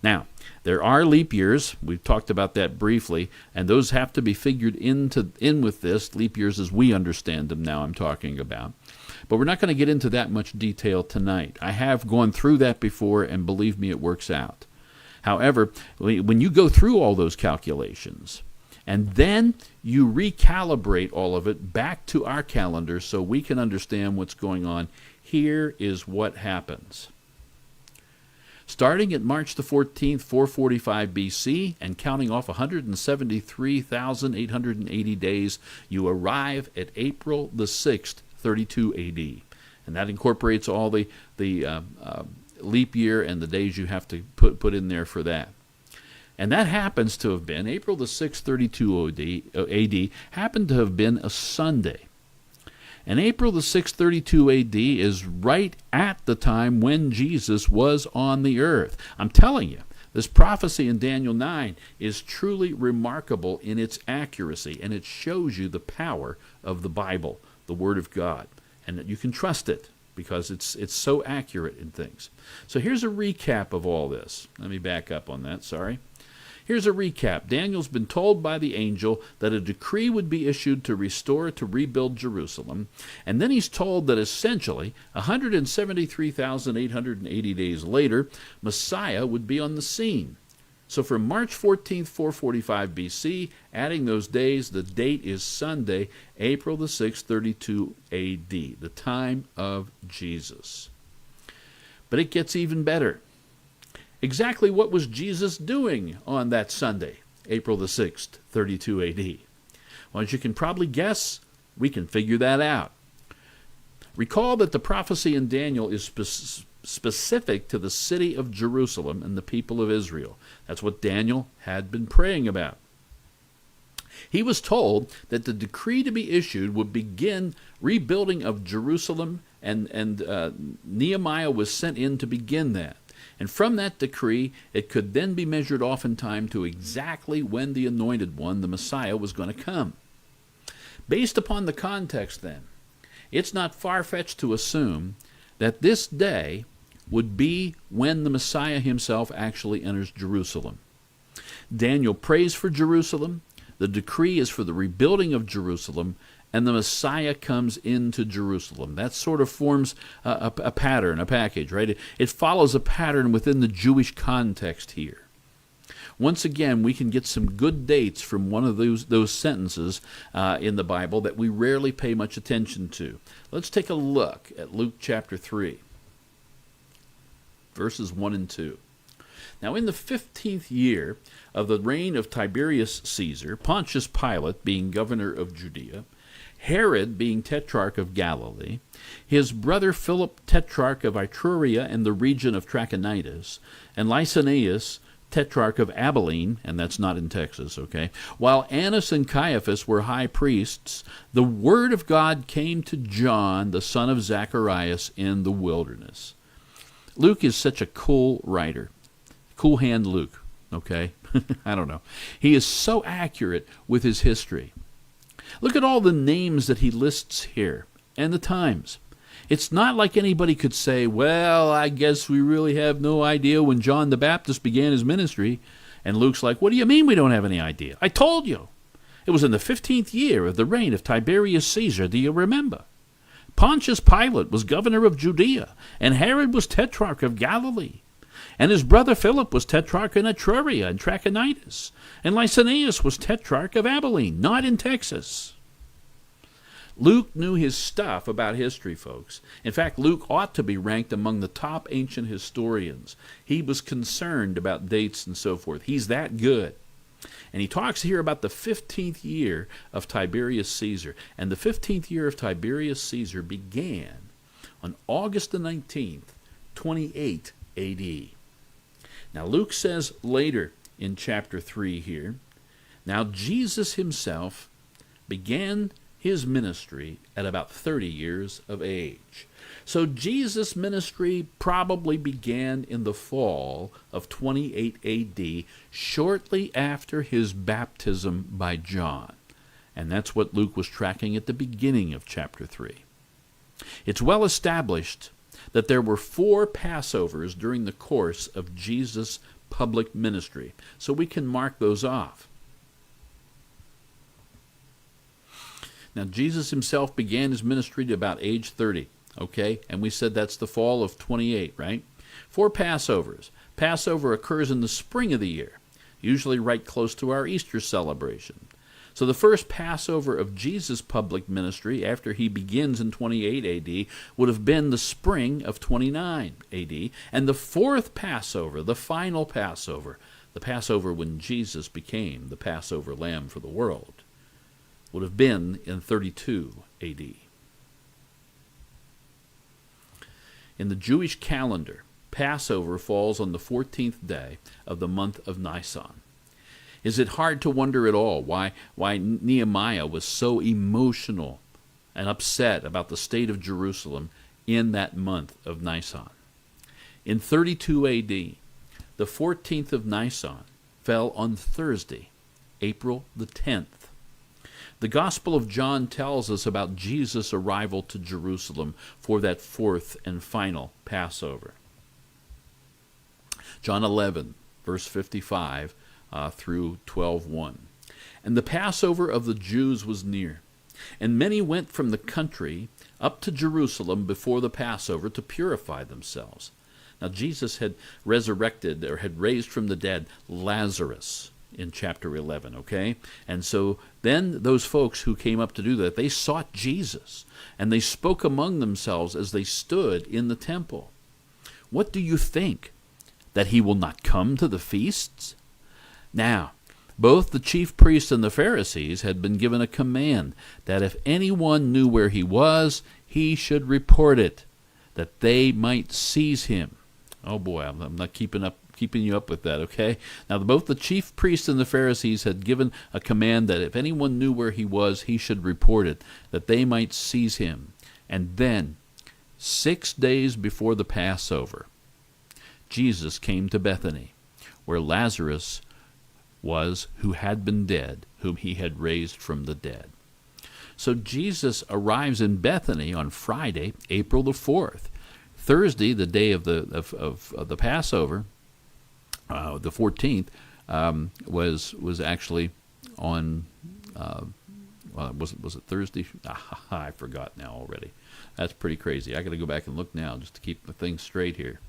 Now, there are leap years. We've talked about that briefly, and those have to be figured in with this. Leap years as we understand them now I'm talking about. But we're not going to get into that much detail tonight. I have gone through that before, and believe me, it works out. However, when you go through all those calculations, and then you recalibrate all of it back to our calendar so we can understand what's going on, here is what happens. Starting at March the 14th, 445 BC, and counting off 173,880 days, you arrive at April the 6th, 32 AD. And that incorporates all the leap year and the days you have to put in there for that. And that happens to have been, April the 6th, 32 AD, happened to have been a Sunday. And April the 6th, 32 AD is right at the time when Jesus was on the earth. I'm telling you, this prophecy in Daniel 9 is truly remarkable in its accuracy, and it shows you the power of the Bible, the Word of God, and that you can trust it because it's so accurate in things. So here's a recap of all this. Let me back up on that, sorry. Here's a recap. Daniel's been told by the angel that a decree would be issued to restore, to rebuild Jerusalem. And then he's told that essentially, 173,880 days later, Messiah would be on the scene. So from March 14th, 445 BC, adding those days, the date is Sunday, April the 6th, 32 AD, the time of Jesus. But it gets even better. Exactly what was Jesus doing on that Sunday, April the 6th, 32 AD? Well, as you can probably guess, we can figure that out. Recall that the prophecy in Daniel is specific to the city of Jerusalem and the people of Israel. That's what Daniel had been praying about. He was told that the decree to be issued would begin rebuilding of Jerusalem, and Nehemiah was sent in to begin that. And from that decree, it could then be measured off in time to exactly when the Anointed One, the Messiah, was going to come. Based upon the context, then, it's not far-fetched to assume that this day would be when the Messiah himself actually enters Jerusalem. Daniel prays for Jerusalem. The decree is for the rebuilding of Jerusalem, and the Messiah comes into Jerusalem. That sort of forms a pattern, a package, right? It follows a pattern within the Jewish context here. Once again, we can get some good dates from one of those sentences in the Bible that we rarely pay much attention to. Let's take a look at Luke chapter 3, verses 1 and 2. Now, in the 15th year of the reign of Tiberius Caesar, Pontius Pilate being governor of Judea, Herod being tetrarch of Galilee, his brother Philip tetrarch of Iturea and the region of Trachonitis, and Lysanias tetrarch of Abilene, and that's not in Texas, okay, while Annas and Caiaphas were high priests, the word of God came to John, the son of Zacharias, in the wilderness. Luke is such a cool writer. Cool hand Luke, okay? I don't know. He is so accurate with his history. Look at all the names that he lists here, and the times. It's not like anybody could say, well, I guess we really have no idea when John the Baptist began his ministry. And Luke's like, what do you mean we don't have any idea? I told you. It was in the 15th year of the reign of Tiberius Caesar. Do you remember? Pontius Pilate was governor of Judea, and Herod was tetrarch of Galilee. And his brother Philip was tetrarch in Etruria and Trachonitis, and Lysanias was tetrarch of Abilene, not in Texas. Luke knew his stuff about history, folks. In fact, Luke ought to be ranked among the top ancient historians. He was concerned about dates and so forth. He's that good. And he talks here about the 15th year of Tiberius Caesar. And the 15th year of Tiberius Caesar began on August the 19th, 28 AD. Now, Luke says later in chapter 3 here, now Jesus himself began his ministry at about 30 years of age. So Jesus' ministry probably began in the fall of 28 AD, shortly after his baptism by John. And that's what Luke was tracking at the beginning of chapter 3. It's well established that there were 4 Passovers during the course of Jesus' public ministry. So we can mark those off. Now, Jesus himself began his ministry to about age 30, okay? And we said that's the fall of 28, right? 4 Passovers. Passover occurs in the spring of the year, usually right close to our Easter celebration. So the first Passover of Jesus' public ministry after he begins in 28 AD would have been the spring of 29 AD. And the 4th Passover, the final Passover, the Passover when Jesus became the Passover lamb for the world, would have been in 32 AD. In the Jewish calendar, Passover falls on the 14th day of the month of Nisan. Is it hard to wonder at all why Nehemiah was so emotional and upset about the state of Jerusalem in that month of Nisan? In 32 AD, the 14th of Nisan fell on Thursday, April the 10th. The Gospel of John tells us about Jesus' arrival to Jerusalem for that 4th and final Passover. John 11, verse 55 through 12:1. And the Passover of the Jews was near, and many went from the country up to Jerusalem before the Passover to purify themselves. Now Jesus had resurrected, or had raised from the dead, Lazarus in chapter 11, okay? And so then those folks who came up to do that, they sought Jesus, and they spoke among themselves as they stood in the temple. What do you think? That he will not come to the feasts? Now, both the chief priests and the Pharisees had been given a command that if anyone knew where he was, he should report it, that they might seize him. Oh boy, I'm not keeping you up with that, okay? Now, both the chief priests and the Pharisees had given a command that if anyone knew where he was, he should report it, that they might seize him. And then, 6 days before the Passover, Jesus came to Bethany, where Lazarus was, who had been dead, whom he had raised from the dead. So Jesus arrives in Bethany on Friday, April the 4th. Thursday, the day of the Passover, the 14th, was actually on, was it Thursday? I forgot now already. That's pretty crazy. I got to go back and look now just to keep the things straight here.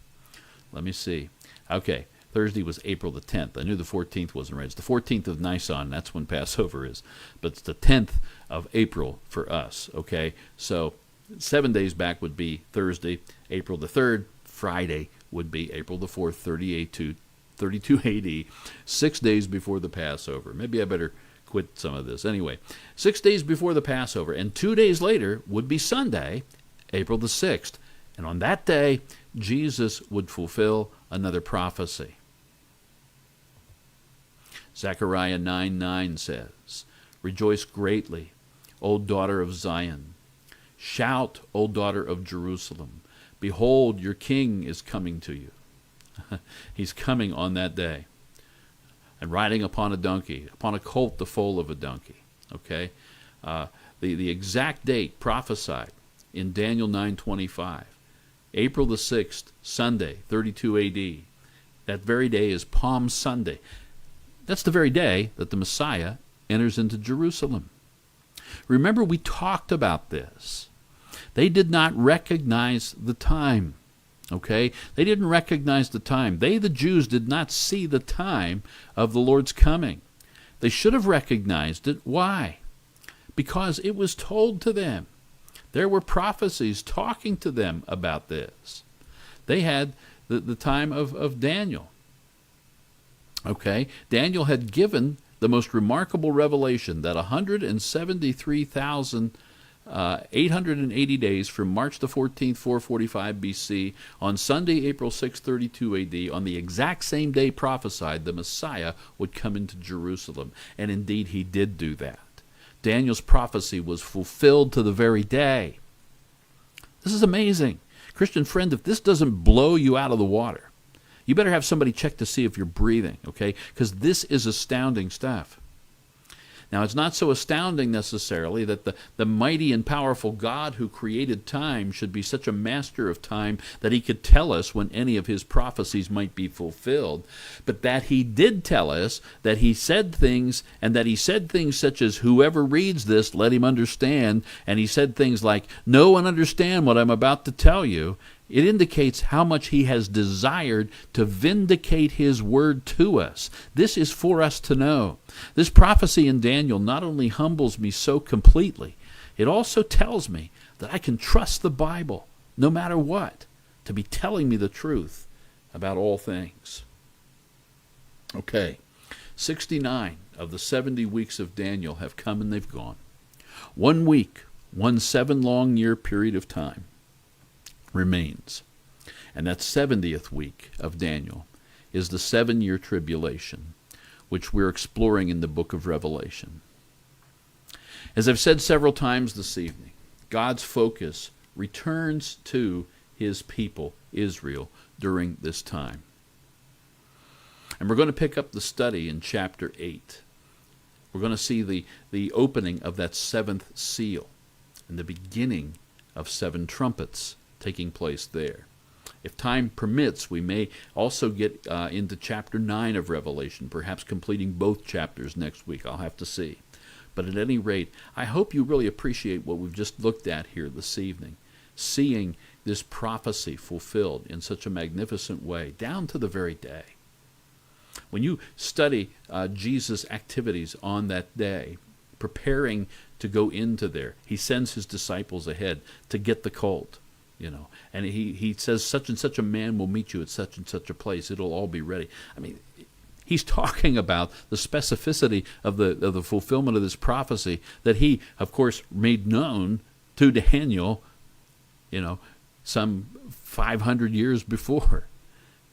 Let me see. Okay, Thursday was April the 10th. I knew the 14th wasn't right. It's the 14th of Nisan. That's when Passover is. But it's the 10th of April for us, okay? So 7 days back would be Thursday, April the 3rd. Friday would be April the 4th, 32 AD, 6 days before the Passover. Maybe I better quit some of this. Anyway, 6 days before the Passover, and 2 days later would be Sunday, April the 6th. And on that day, Jesus would fulfill another prophecy. Zechariah 9:9 says, "Rejoice greatly, O daughter of Zion. Shout, O daughter of Jerusalem. Behold, your king is coming to you." He's coming on that day, and riding upon a donkey, upon a colt, the foal of a donkey. Okay, the exact date prophesied in Daniel 9:25, April the 6th, Sunday, 32 AD. That very day is Palm Sunday. That's the very day that the Messiah enters into Jerusalem. Remember, we talked about this, They did not recognize the time. Okay? They didn't recognize the time. They, the Jews, did not see the time of the Lord's coming. They should have recognized it. Why? Because it was told to them. There were prophecies talking to them about this. They had the time of Daniel. Okay? Daniel had given the most remarkable revelation that 173,880 days from March the 14th, 445 BC, on Sunday, April 6, 32 AD, on the exact same day prophesied, the Messiah would come into Jerusalem. And indeed, he did do that. Daniel's prophecy was fulfilled to the very day. This is amazing. Christian friend, if this doesn't blow you out of the water, you better have somebody check to see if you're breathing, okay? Because this is astounding stuff. Now, it's not so astounding necessarily that the mighty and powerful God who created time should be such a master of time that he could tell us when any of his prophecies might be fulfilled, but that he did tell us that he said things, and that he said things such as, whoever reads this, let him understand, and he said things like, know and understand what I'm about to tell you. It indicates how much he has desired to vindicate his word to us. This is for us to know. This prophecy in Daniel not only humbles me so completely, it also tells me that I can trust the Bible, no matter what, to be telling me the truth about all things. Okay, 69 of the 70 weeks of Daniel have come and they've gone. 1 week, 1 7-long-year period of time remains. And that 70th week of Daniel is the 7-year tribulation, which we're exploring in the book of Revelation. As I've said several times this evening, God's focus returns to his people, Israel, during this time. And we're going to pick up the study in chapter 8. We're going to see the opening of that 7th seal and the beginning of 7 trumpets taking place there. If time permits, we may also get into chapter 9 of Revelation, perhaps completing both chapters next week. I'll have to see. But at any rate, I hope you really appreciate what we've just looked at here this evening, seeing this prophecy fulfilled in such a magnificent way, down to the very day. When you study Jesus' activities on that day, preparing to go into there, he sends his disciples ahead to get the colt. And he says, such and such a man will meet you at such and such a place. It'll all be ready. I mean, he's talking about the specificity of the fulfillment of this prophecy that he, of course, made known to Daniel, some 500 years before.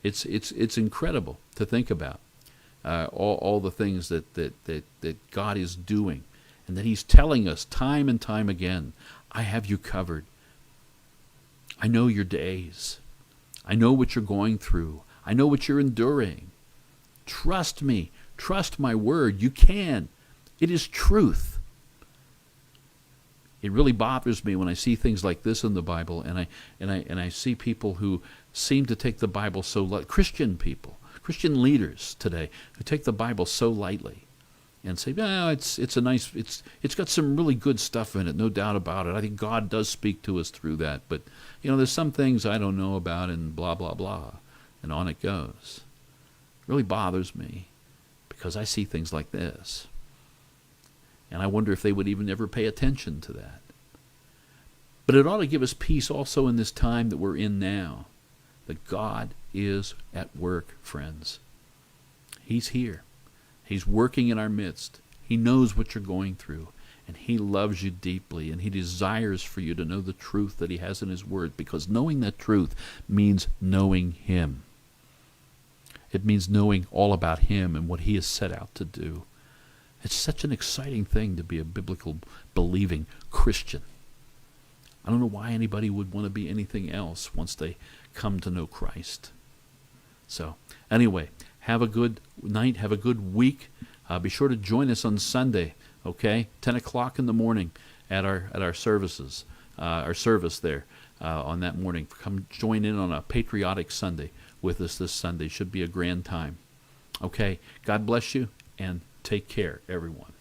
It's incredible to think about all the things that God is doing, and that he's telling us time and time again, I have you covered. I know your days. I know what you're going through. I know what you're enduring. Trust me. Trust my word. You can. It is truth. It really bothers me when I see things like this in the Bible, and I see people who seem to take the Bible so lightly. Christian people, Christian leaders today who take the Bible so lightly and say, well, it's got some really good stuff in it, no doubt about it. I think God does speak to us through that, but there's some things I don't know about, and blah blah blah, and on it goes. It really bothers me because I see things like this, and I wonder if they would even ever pay attention to that. But it ought to give us peace also in this time that we're in now, that God is at work, friends. He's here. He's working in our midst. He knows what you're going through, and he loves you deeply, and he desires for you to know the truth that he has in his word, because knowing that truth means knowing him. It means knowing all about him and what he has set out to do. It's such an exciting thing to be a biblical believing Christian. I don't know why anybody would want to be anything else once they come to know Christ. So, anyway, have a good night. Have a good week. Be sure to join us on Sunday, okay? 10 o'clock in the morning at our services, our service there on that morning. Come join in on a patriotic Sunday with us this Sunday. Should be a grand time. Okay, God bless you, and take care, everyone.